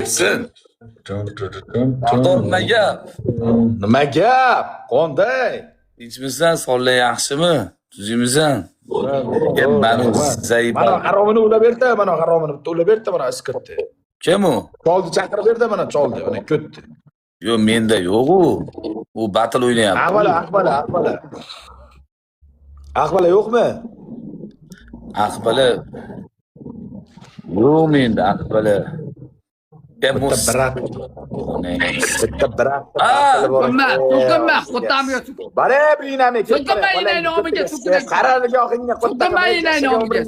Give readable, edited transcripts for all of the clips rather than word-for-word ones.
Aytsin. Pardon, nima gap? Nima gap? Qanday? Tinchmisan? Sonlar yaxshimi? Tuzimisan? Mani zaybal. Mana haromini ulab berdi, mana haromini bitta ulab berdi, mana iskirdi. Kim u? Cholni chaqirib berdi, mana cholni, mana ko'tdi. Yo, menda yo'q u. U battle o'ynayapti. Aqbala yo'qmi? Aqbala. Yo'q menda Aqbala. Bitta birat. To'kinma, qo'tamga tukin. Bare binami To'kinma inay nomiga tukin. Qarargohingga To'kinma inay nomiga.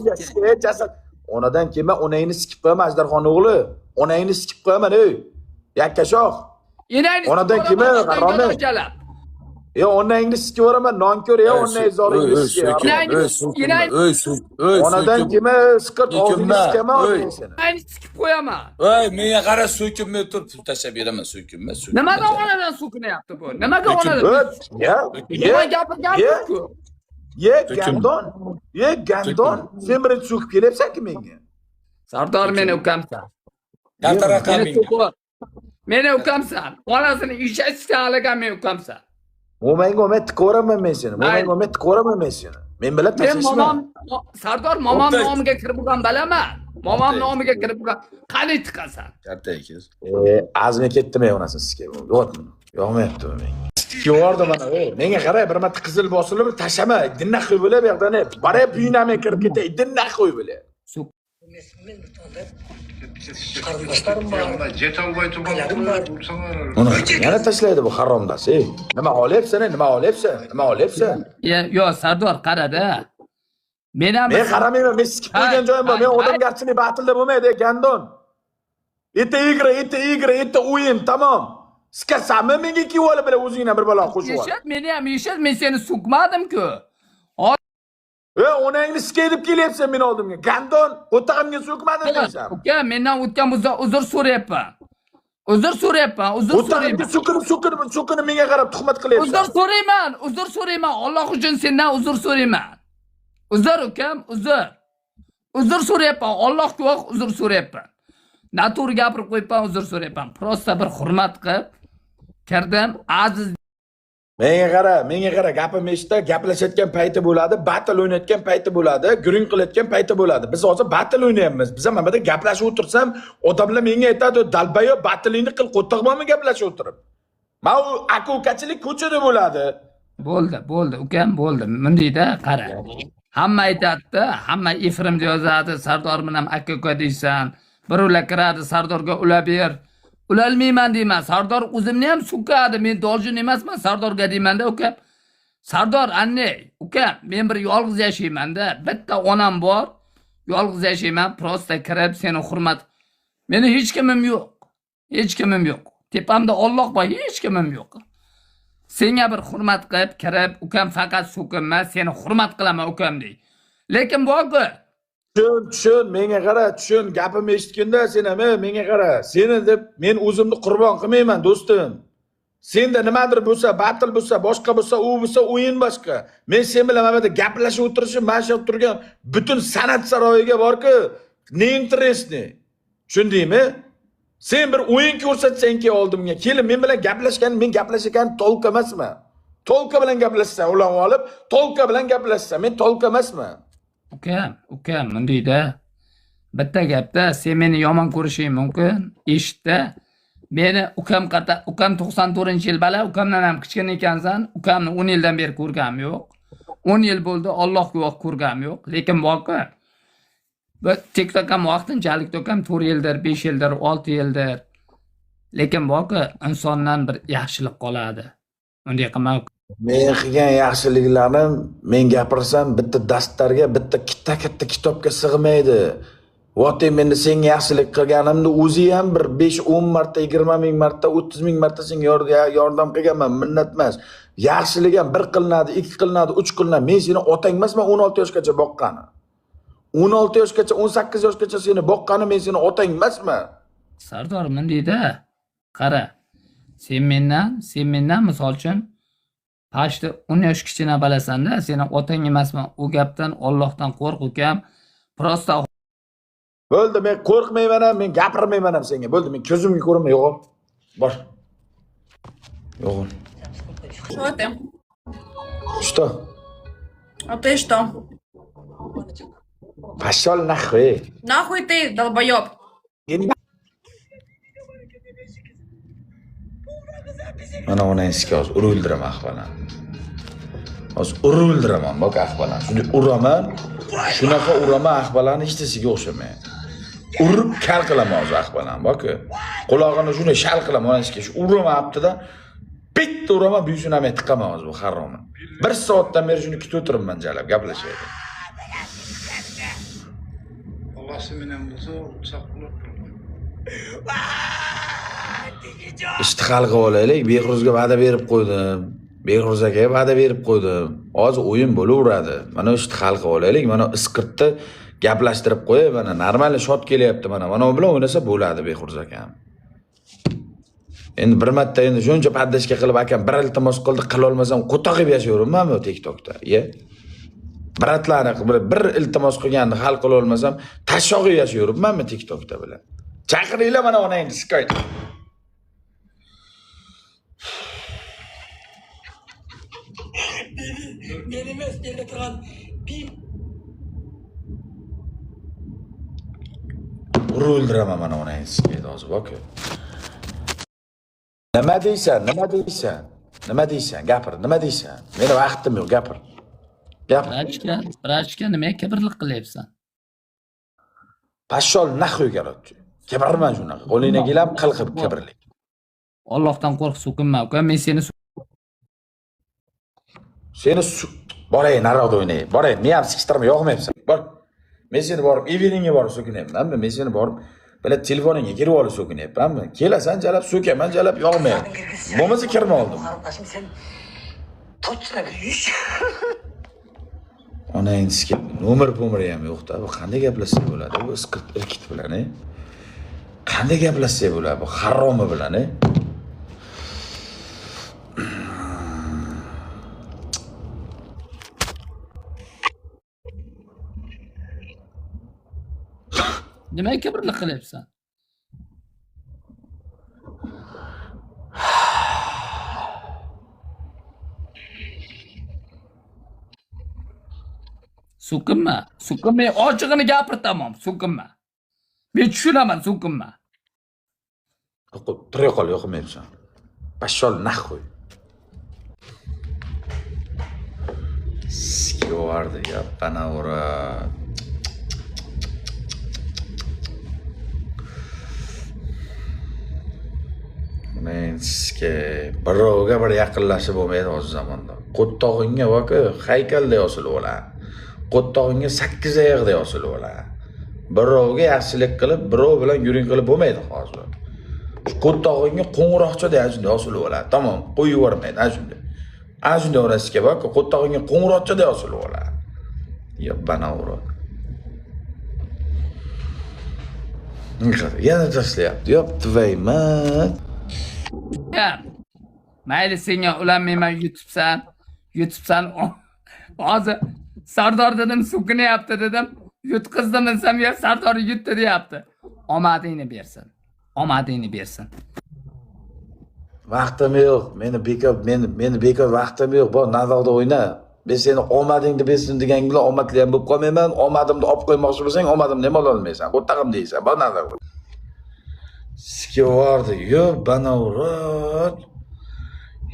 Onadan kelma, onangni sikib qo'yma Ajdarxon o'g'li. Onangni sikib qo'yma, ey. Yakkashoq. Inayni Onadan kelma, qarorni. Onangni sikib yuboraman, nonko'r ya, onang zoringni sikib. Onadan kelma, siqit og'zingni sikaman seni. Inayni sikib qo'yaman. Ey, menga qara, so'kinmay turib pul tashlab beraman, so'kinma. Nimaga onadan so'kinyapti bu? Nimaga onadan? Nima gapirganku? Gandon. Gandon. Sen birinchi so'kib kelyapsan-ku menga. Sardor meni ukamsan. Katta raqamingga. Meni ukamsan. Onasini ishlatishga alagan men ukamsan. Momangga tikoraman men seni. Momangga tikoraman men seni. Men bilan tashlashma. Sardor momam nomiga kirib bo'lgan bilaman. Momam nomiga kirib bo'lgan. Qani tiqasan? Katta ekan. Azmi ketdimi onasini sikib. Yo'qmayapti menga. Yubordi mana, menga qarang, bir marta qizil bosilib tashlama. Dinna qo'y bo'la bu yoqdan. Bara buyinamay kirib ketay. Dinna qo'y bo'la. Qarindoshlarim bor. Jetolmay turgan Yana tashlaydi bu haromdas. Nima olyapsan? Yo, Sardor qarada. Men qaramayman, men sikib qo'ygan joyim bor. Men odamgarchilik batilda bo'lmaydi, Gandon. Etta o'yin, tamom. Sikasanmi menga ikki bola bilan o'zingdan bir bola qo'shib ol. Meni ham yeshit, men seni so'kmadim-ku. Onangni sikay deb kelyapsan men oldimga. Gandon, o'tag'imga so'kmadin deysan. Uka, mendan o'tgan bo'lsa uzr so'rayapman. Uzr so'rayman. So'kinib menga qarab tuhmat qilyapsan. Uzr so'rayman. Alloh uchun sendan uzr so'rayman. Uzr ukam, uzr. Uzr so'rayapman. Alloh guvoh, uzr so'rayapman. Noto'g'ri gapirib qo'yibman, uzr so'rayapman. Prosta bir hurmat qilib kirdim, aziz. Menga qara, gapim eshitda, gaplashayotgan payti bo'ladi, battle o'ynayotgan payti bo'ladi, guring qilayotgan payti bo'ladi. Biz hozir battle o'ynayapmiz. Biz ham mana gaplashib o'tirsam, odamlar menga aytadi, "Dalbayo battlingni qil, qo'ttiqmanmi gaplashib o'tirib?" Men u aka-ukachilik ko'chada bo'ladi. Bo'ldi, ukam, bo'ldi. Mundayda qara. Hamma aytadi, hamma Efrimda yozadi, Sardor bilan aka-uka deysan. Birovlar kiradi, Sardorga ulab ber. Ulalmayman deyman. Sardor o'zimni ham so'kadi. Men doljin emasman, Sardorga deyman-da, ukam. Sardor, ukam, men bir yolg'iz yashayman-da. Bitta onam bor. Yolg'iz yashayman, prosta kirib seni hurmat. Meni hech kimim yo'q. Tepamda Alloh bor, hech kimim yo'q. Senga bir hurmat qilib kirib, ukam faqat so'kinma, seni hurmat qilaman ukam dey. Lekin bu-ku Tushun, menga qara, tushun, gapimni eshitganda sen ham menga qara. Seni deb men o'zimni qurbon qilmayman, do'stim. Senda nimadir bo'lsa, battle bo'lsa, boshqa bo'lsa, u bo'lsa, o'yin boshqa. Men sen bilan mana gaplashib o'tirishim, mana shu turgan butun san'at saroyiga bor-ku, ne interesni. Tushundingmi? Sen bir o'yin ko'rsatsang-ki oldimga, kelib men bilan men gaplashgan tolka emasman. Tolka bilan gaplashsam, ularni olib, tolka bilan gaplashsam, men tolka emasman. Ukam, mundayda bitta gapda sen meni yomon ko'rishing mumkin. Eshitda. Meni ukam 94-yil bala, ukamdan ham kichkina ekansan. Ukamni 10 yildan beri ko'rganim yo'q. 10 yil bo'ldi, Alloh guvoh ko'rganim yo'q. Lekin bu-ku TikTok ham vaqtinchalik ukam 4 yildir, 5 yildir, 6 yildir. Lekin bu-ku insondan bir yaxshilik qoladi. Unday qilma. Men qilgan yaxshiliklarim men gapirsam bitta dastarga, bitta katta kitobga sig'maydi. Votay menda senga yaxshilik qilganimni o'zi ham bir 5-10 marta, 20 ming marta, 30 ming marta senga yordam qilganman, minnat emas. Yaxshilik ham 1 qilinadi, 2 qilinadi, 3 qilinadi. Men seni otang emasman 16 yoshgacha boqqani. 16 yoshgacha, 18 yoshgacha seni boqqani, men seni otang emasman. Sardor, mundayda qara. Sen mendan misol uchun pashti 10 yosh kichkina bilasanda, seni otang emasman. U gapdan Allohdan qo'rq ukam. Prosta Bo'ldi, men qo'rqmayman ham, men gapirmayman ham senga. Bo'ldi, men ko'zimga ko'rinma, yo'g'ol. Bor. Yo'g'ol. Что ты? Что? А ты что? Пошел нахуй. Нахуй ты, долбоеб? Mana onangizga hozir urildiraman ahvolan. Hozir urildiraman, bak ahvolan. Shunday uraman, shunaqa uraman ahvolanni hech narsaga o'xshamaydi. Urib kal qilaman hozir ahvolan, bak. Qulog'ini shunday shal qilaman onangizga. Shu uramayapti-da. Bitta uraman, buyusini ham tiqaman hozir bu haromni. 1 soatdan beri shuni kutib o'tiribman jalab, gaplashaydi. Allah'sı menen bulsa uçak bulur. Ishni hal qilib olaylik. Behruzga va'da berib qo'ydim. Behruz akaga va'da berib qo'ydim. Hozir o'yin bo'laveradi. Mana ishni hal qilib olaylik. Mana isqirtni gaplashtirib qo'yay. Mana normal shot kelyapti mana. Mana u bilan o'ynasa bo'ladi Behruz akam. Endi bir marta endi shuncha paddashga qilib akam bir iltimos qildi, qila olmasam qo'taqib yashayveribman-ku TikTokda. Bratlarni bir iltimos qilganni hal qila olmasam tashog'i yashayveribman-ku TikTokda bilan. Chaqiringlar mana onangni Skype. Benim mesleğimde kalan bir O'ldiraman mana onangizga hozir bak. Nima deysan? Nima deysan? Nima deysan? Gapir, nima deysan? Meni vaqtim yo'q, gapir. Gapir. Vrachga nimaga kibrlik qilyapsan? Pashol naxuy garotchi. Kibirman shunaqa. Qo'lingdan kelib qilqib kibirlik. Allohdan qo'rq, so'kinma. Uka, men seni Seni boray narada o'ynay. Boray, men ham sikishtirma, yo'qmayapsan. Bor. Men seni borib eviringga borib so'kinyapmanmi? Men seni borib bila telefoningga kirib olib so'kinyapmanmi? Kelasan jalab so'kaman, jalab yo'qmayapti. Bo'lmasa kirma oldim. Qarindashim sen to'chchilar yush. Onangizga nomer ham yo'q-da. Bu qanday gaplashsa bo'ladi? Bu iskirt irkit bilan, Qanday gaplashsa bo'ladi? Bu haromi bilan, nimaga kibrlik qilyapsan? So'kinma. So'kinma, ochig'ini gapir tamom, so'kinma. Men tushunaman, so'kinma. Tura qol, yo'qmayapsan. Pashol naxuy. Skiyordi ya, panavra. Men sizga birovga bir yaqinlashib bo'lmaydi hozir zamonda. Qo'ttog'ingga bak, haykalday osilib oladi. Qo'ttog'ingga 8 oyoqday osilib oladi. Birovga yaxshilik qilib, birov bilan yuring qilib bo'lmaydi hozir. Shu qo'ttog'ingga qo'ng'iroqchaday shunday osilib oladi. Tamom, qo'yib yubormaydi shunday. Shunday orasiga bak, qo'ttog'ingga qo'ng'iroqchaday osilib oladi. Ya banavro. Yana tashlayapti. Yop, tvayman. Ya, mayli senga ulanmayman, yutibsan. Hozir Sardor dedim, so'kinyapti dedim. Yutqizdim desam, ya Sardor yutdi deyapti. Omadingni bersin. Omadingni bersin. Vaqtim yo'q. Meni bekor vaqtim yo'q. Bor, navoqda o'yna. Men seni omadingni bersin degan bilan omadli ham bo'lib qolmayman. Omadimni olib qo'ymoqchi bo'lsang, omadimni ham ola olmaysan. Qo'ttag'im deysan. Bor, navoqda. Skiyordi, yo banavrat.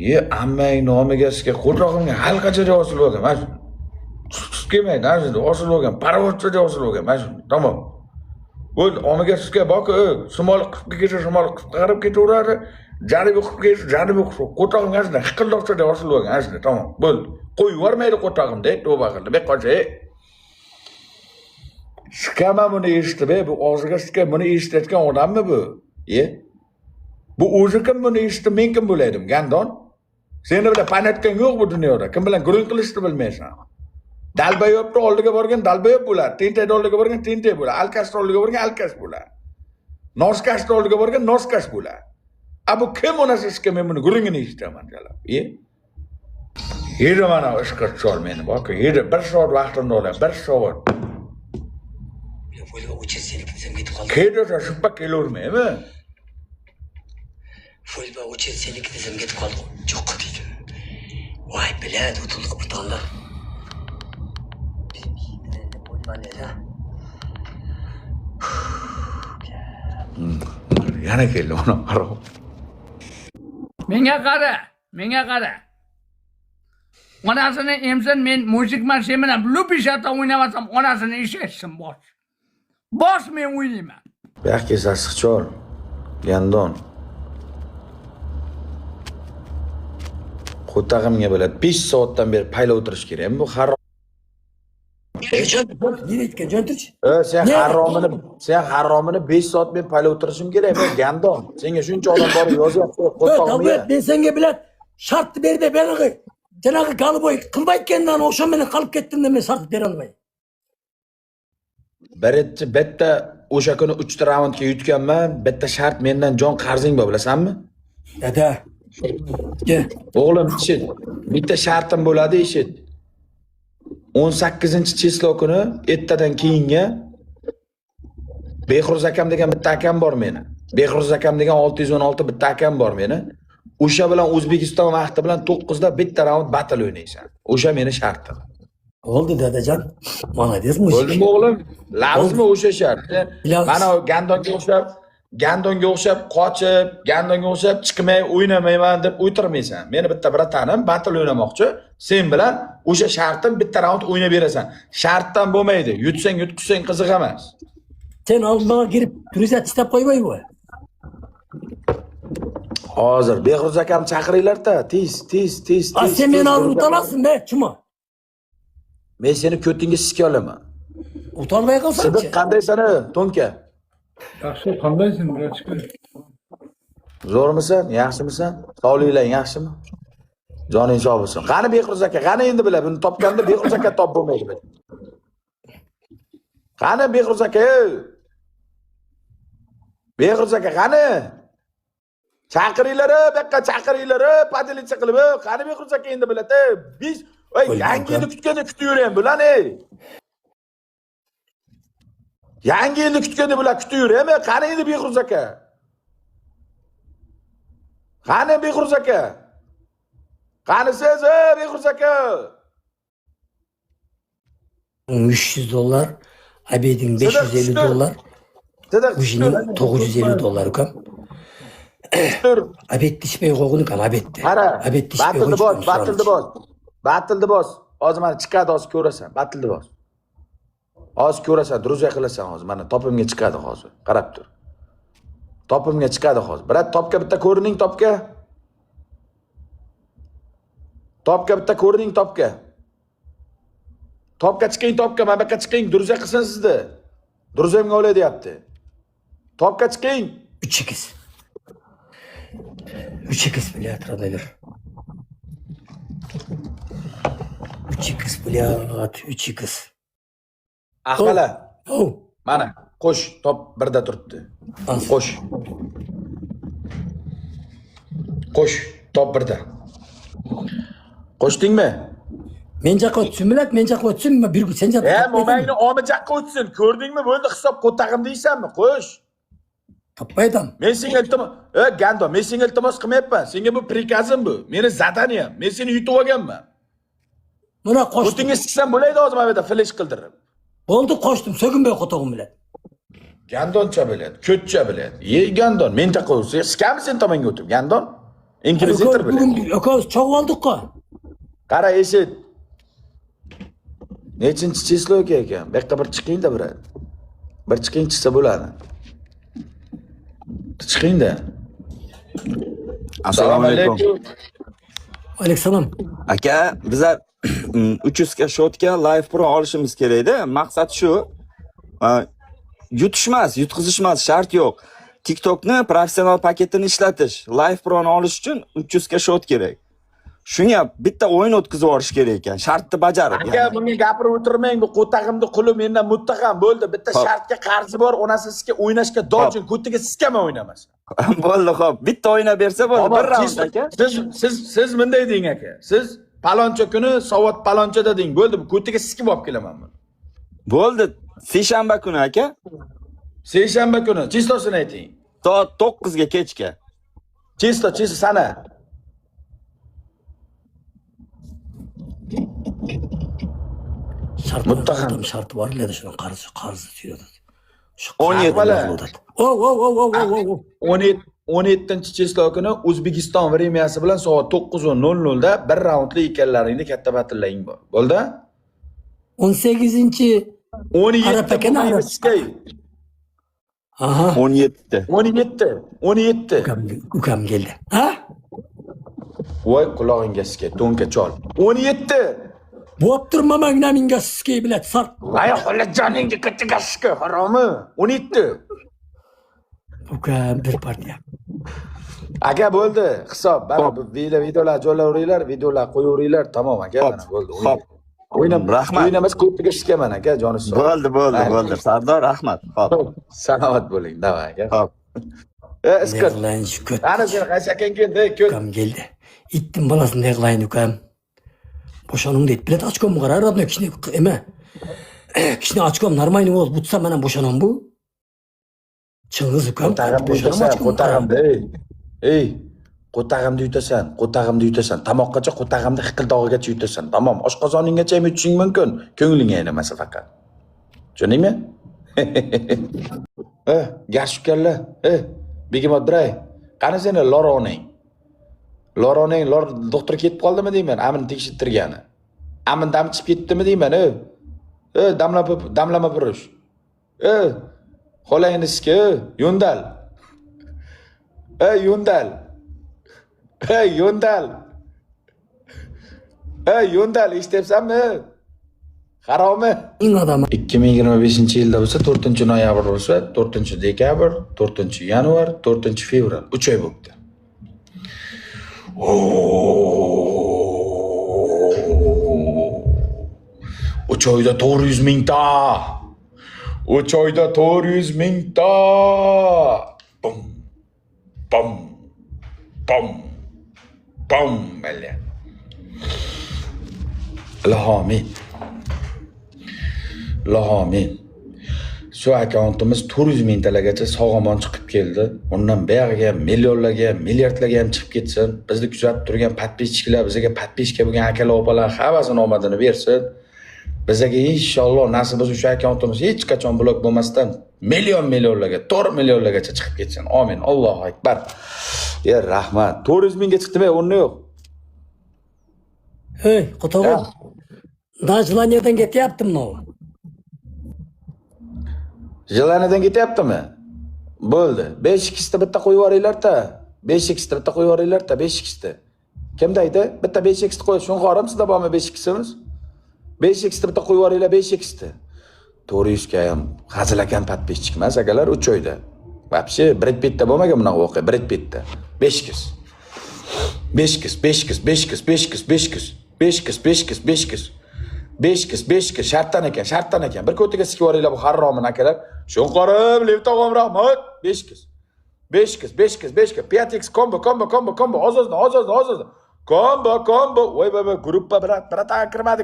Ye ammang nomiga sizga qo'rqog'imga halqachaga osilib olgan. Mana shu. Kelmaydi, shunday osilib olgan, parovozchaga osilib olgan. Mana shu. Tamom. Bo'l, omiga sizga bok, shimol 40 ga kelsa shimol 40 qarab ketaveradi. Janubiy 40 ga kelsa janubiy 40. Qo'rqog'imga shunday hiqildoqchaga osilib olgan. Mana shunday, tamom. Bo'l. Qo'yib yubormaydi qo'rqog'imda, tavba qildi. Bek qolsa, Shikama buni eshitib, bu og'ziga shikam buni eshitayotgan odammi bu? Bu o'zi kim buni eshitib, men kim bo'laydim, gandon? Seni bilan panatgan yo'q bu dunyoda. Kim bilan gurung qilishni bilmaysan. Dalbayobni oldiga borgan dalbayob bo'ladi. Tentayni oldiga borgan tentay bo'ladi. Alkashni oldiga borgan alkash bo'ladi. Noskashni oldiga borgan noskash bo'ladi. Bu kim onasiga men buni gurungini eshitaman jalab. Yedi mana ishqir chol meni bak. Yedi 1 soat vaqtimni oladi. 1 soat. Full o'chib seni desam ketib qoldim. Kelsa shubba kelavermaymi? Full o'chib seni desam ketib qoldim. Yo'q deydi. Voy biladi o'tulib o'toldi. Bo'lmadi-da. Yana keldi ona qaro. Menga qara. Onasini emsin, men mushukman, sen bilan lupishata o'ynamasam, onasini eshitsin bosh. Bosh men o'ynayman. Bu yoqqa sassiqchor. Gandon. Qo'tag'imga bo'ladi 5 soatdan beri payla o'tirish kerak. Bu harom. Nereye Canturch? Sen haromini 5 soat men payla o'tirishim kerak. Men gandon. Senga shuncha odam borib yozyapti. Qo'tag'imga. Ben senga bilet şart berdi beni. Cenabı Galıboy kılmaykendan oşan beni kalıp kettim de men şart beri almayın. Birinchi bitta o'sha kuni 3 ta raundga yutganman. Bitta shart mendan jon qarzing bor, bilasanmi? Dada. Gel. O'g'lim eshit. Bitta shartim bo'ladi, eshit. 18-cheslov kuni ertadan keyinga Behruz akam degan bitta akam bor meni. Behruz akam degan 616 bitta akam bor meni. O'sha bilan O'zbekiston vaqti bilan 9 da bitta raund battle o'ynaysan. O'sha meni shartim. Oldu dadacan. Молодец mujik. Bo'ldimi o'g'lim? Lazmi o'sha shart. Mana gandonga o'xshab qochib, gandonga o'xshab chiqmay o'ynamayman deb o'tirmaysan. Meni bitta bratanim battle o'ynamoqchi. Sen bilan o'sha shartim bitta raund o'ynab berasan. Shartdan bo'lmaydi. Yutsang yutqizsang qiziq emas. Sen almağa girip turizat istab qo'ymaymi bu? Hozir Behruz akam chaqiringlar-da, tez. Sen meni olib utalasın be, chimo. Men seni ko'tingga siska olaman. Utalmay qolsang-chi. Sidiq qandaysan, Tonka? Yaxshi, qandaysan, brachka? Zo'rmisan? Yaxshimisan? Sog'lig'ing yaxshimi? Joning sog' bo'lsin. Qani Behruz aka, qani endi bilar, buni topganda Behruz aka top bo'lmaydi. Qani Behruz aka? Behruz aka qani? Chaqiringlar, bu yoqqa chaqiringlar, padilicha qilib, qani Behruz aka endi biladi. Biz yangi yilni kutganda kutaveraymi bular, ey. Yangi yilni kutganda bular kutaveraymi? Qani endi Behruz aka? Qani Behruz aka? Qani siz, Behruz aka? $300, Abed'in $550, Ujinin $950 ukam. Abed tishmay qo'yg'in ukam, Abedda. Qara, Abed tishmay qo'yg'in. Batildi boz. Hozir mana chiqadi, hozir ko'rasan. Batildi boz. Hozir ko'rasan, druziya qilasan hozir. Mana topimga chiqadi hozir. Qarab tur. Topimga chiqadi hozir. Brat, topga bitta ko'rining, topga. Topga bitta ko'rining, topga. Topga chiqing, topga, mana bu yoqqa chiqing, druziya qilsin sizni. Druziyamga olay deyapti. Topga chiqing. 3x. 3x блядь, Радаver. 3x блядь, 3x. Ahvala. Oh. Mana, qo'sh, top birda turibdi. Qo'sh. Qo'sh, top birda. Qo'shdingmi? Men jaqqa o'tsin bilat, men jaqqa o'tsinmi? Bir sen jaqqa. Mo'mayni omijaqqa o'tsin. Ko'rdingmi? Bo'ldi, hisob qo'tag'im deysanmi? Qo'sh. Topmaydim. Men senga iltimos, Gando, men senga iltimos qilmayapman. Senga bu prikazim bu. Meni zadaniyam. Men seni yutib olganman. Mana qo'shdim. O'tingga siksam bo'laydi hozir mana bu yerda flash qildirib. Bo'ldi, qo'shdim, so'ginmay qotog'im bilan. Gandoncha biladi, ko'tcha biladi. Gandon, men taqa o'rsa, skam sen tomonga o'tib. Gandon, inkvizitor biladi. Bugun yo'q, cho'g' oldik-ku. Qara, eshit. Nechinchi cheslov ekan? Bu yoqqa bir chiqing-da, brat. Bir chiqing chiqsa bo'ladi. Chiqing-da. Assalomu alaykum. Alayhissalom. Aka, bizlar 300 ga shotga live pro olishimiz kerak-da. Maqsad shu. Yutishmas, yutqizishmas shart yo'q. TikTokni professional paketini ishlatish, live pro'ni olish uchun 300 ga shot kerak. Shunga bitta o'yin o'tkazib yuborish kerak ekan. Shartni bajarib. Aka, bunga gapirib o'tirmang. Bu qo'tag'imni quli mendan muttaham bo'ldi. Bitta shartga qarzi bor, onasi sizga o'ynashga dojin, ko'tiga siskama o'ynamasa. Bo'ldi, xo'p. Bitta o'ynab bersa bo'ldi. Bir raund aka. Siz bunday deng aka. Siz paloncha kuni Sovot palonchada deng. Bo'ldi, bu ko'tiga sikib olib kelaman men. Bo'ldi. Seshanba kuni aka. Seshanba kuni. Chistosini ayting. Soat 9 ga kechga. Chisto sana. Muttaham. Şartı var ya da şunun qarzi tüyüyordu. Şu 17 17 chislo kuni O'zbekiston vremyasi bilan soat 9:00 da bir raundli ekanlaringni katta batillaying bor. Bo'ldi? 18. 17 Arap ekan, Arap. Aha. 17'de. 17. Ukam geldi. Ha? Voy qulog'ingga siskay, to'nka chol. 17. Bo'p turma magnaminga siskay bilat sart. Ay xolajoningga kattaga siskay, haromi. 17. Ukam bir partiya. Aka bo'ldi, hisob. Mana bu videolar joylayveringlar, videolar qo'yaveringlar, tamom aka, mana bo'ldi. Xo'p. Rahmat. O'ynamas ko'pga shikaman aka, joni sog'. Bo'ldi. Sardor, rahmat. Xo'p. Salomat bo'ling, davay aka. Xo'p. Iskir. Yig'layin shukut. Ana seni qaysi akang keldi, ko'p. Ukam geldi. İttim balasını yig'layin ukam. Boşanım deydi. Bilet açkom mu qarar adına kişini eme. Kişini açkom normalni ol. Butsa bana boşanam bu. Çıngiz ukam. Qo'tag'imda, ey. Qo'tag'imda yutasan. Tomoqqacha qo'tag'imda hiqildog'igacha yutasan. Tamom, oshqozoninggacha ham yutishing mumkin. Ko'ngling aylanmasa faqat. Tushundingmi? Gashukalla. Begemot Bray. Qani seni Loroning? Lor doktor ketib qoldimi deyman, amin tekshirtirgani. Amin dam chiqib ketdimi deyman, damlama burish. Xolangni siski, Yundal. Yundal, eshityapsanmi? Haromi? İn adamı. 2025-yilda bo'lsa 4-noyabr bo'lsa 4-dekabr, 4-yanvar, 4-fevral 3 oy bo'ldi. 3 oyda 400 mingta. 3 oyda 400 mingta. Bum. Bale. Lahomin. Shu akkauntimiz 400 mingtalagacha sog'-omon chiqib keldi. Undan buyog'iga millionlarga, milliardlarga ham chiqib ketsin. Bizni kuzatib turgan podpischiklar, bizga podpichka bo'lgan akalar, opalar hammasining omadini bersin. Bizga inshaalloh nasib bo'lsa shu akkauntimiz hech qachon blok bo'lmasdan millionlarga, 4 millionlargacha chiqib ketsin. Amin. Allohu akbar. Rahmat. 400 mingga chiqdimi? O'rni yo'q. Hey, Qo'tog'im. Najlaniyadan ketyaptim no. Jilanidan ketyaptimi? Bo'ldi. 5-2 ta bitta qo'yib yuboringlar-da. 5-2 ta bitta qo'yib yuboringlar-da, 5-2 ta. Kim deydi? Bitta 5-2 ta qo'y. Shunqorim sizda bormi 5-2simiz? 5-2 ta bitta qo'yib yuboringlar, 5-2 ta. 400 ga ham hazilakan podpischik emas akalar 3 oyda. Вообще Brad Pittda bo'lmagan bunaqa voqea, Brad Pittda. 5 shartdan ekan. Bir ko'tiga sikib yuboringlar bu harromin akalar. Shunqorim, Levtog'im rahmat. 5 kiz. 5x combo. Hozir. Combo. Voy baba, gruppa birata kirmadi.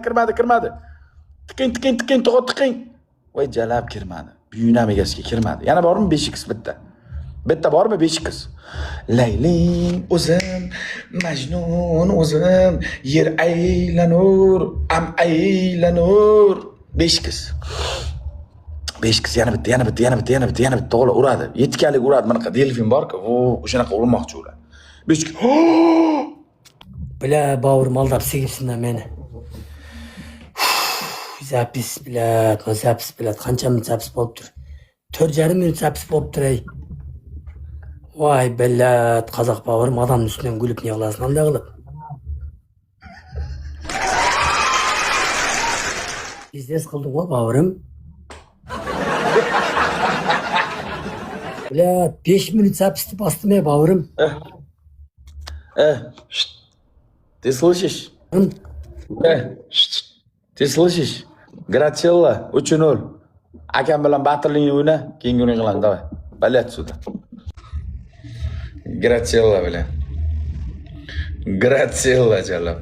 Tiqin, tiqin. Voy jalab kirmadi. Buyunam egasiga kirmadi. Yana bormi 5x bitta? Bitta bormi 5x? Layling o'zim, Majnun o'zim, yer aylanur, am aylanur. 5x. Yana bitta o'g'li uradi. 7 kalik uradi. Mana delfin bor-ku, o'shanaqa urmoqchi ular. 5x. Bile bağırım aldap sevgisinden beni. Zapis bilet, zapis bilet. Kança mı zapis boluptur? 4,5 minut zapis boluptur ey. Vay bellat, Kazak bağırım adamın üstünden gülüp ne yağlasın anda kılıp. Bizdes kıldın o bağırım. Bilet, 5 minut zapisti bastım ey bağırım. Ты слышишь? Ты слышишь? Gratsiella 3-0. Akam bilan batirlikni o'yna, keyin o'yin qilamiz, davay. Balet sudi. Gratsiella bilan. Gratsiella jalab.